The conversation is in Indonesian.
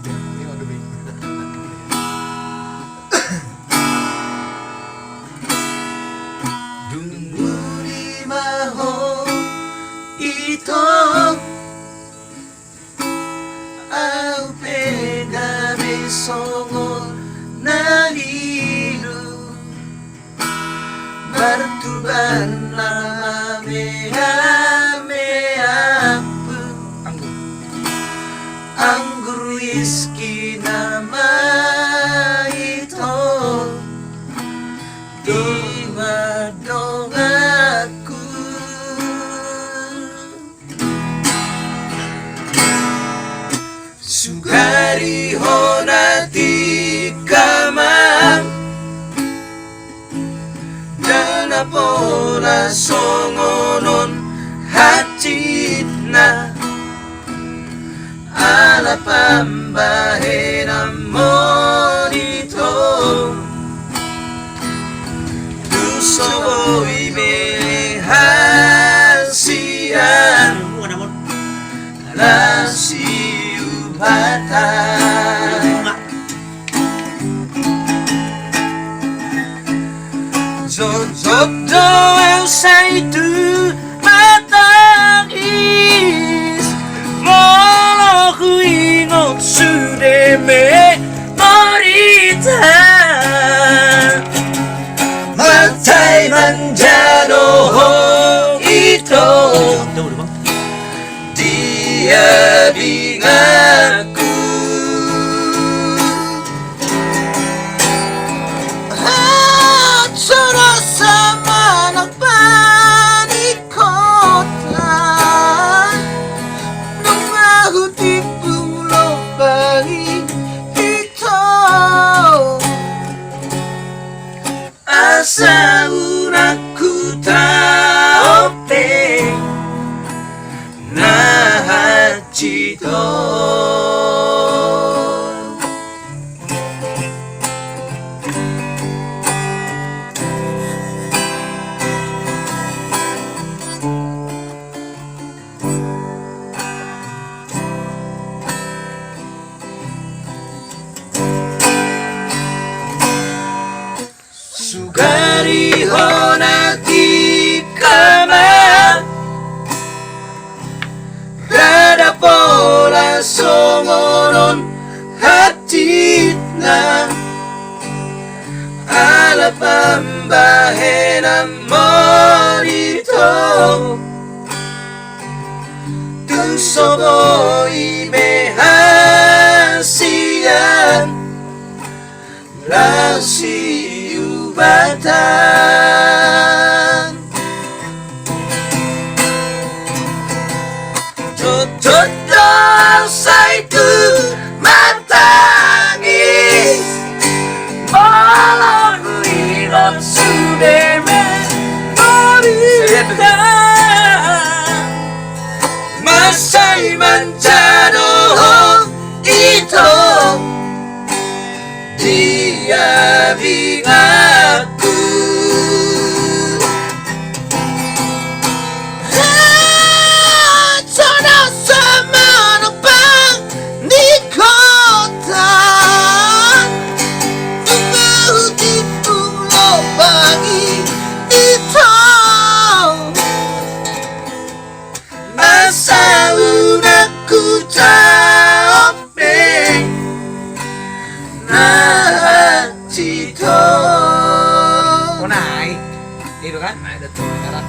Ini udah baik. Dungguri maho ito au pegabe songo naniru Bartuban nama meapu Anggur whisky nama ito Di madong aku Sugari honati kamang Dana pola songonon hacitna Ala pambahe namorito Dusoy mehasian Lasiu batang Jodoh saya itu matangis Walau ku ingat sudah merita Matai manjado itu Dia bingaku Asa uratku taope Nahachito Sugari honati kama Dada pola songonon hatitna Ala pambahe namorito Tusoboi mehasian Lasiu batang Jodoh saya itu matangis Walau ku ingat sudah menderita Masai manjado itu Dia bingaku Jodoh sama nopang di kota Tunggu di pulau Bali itu Masa unakku capek Cito. Mau naik, gitu kan? Nah, ada tuh cara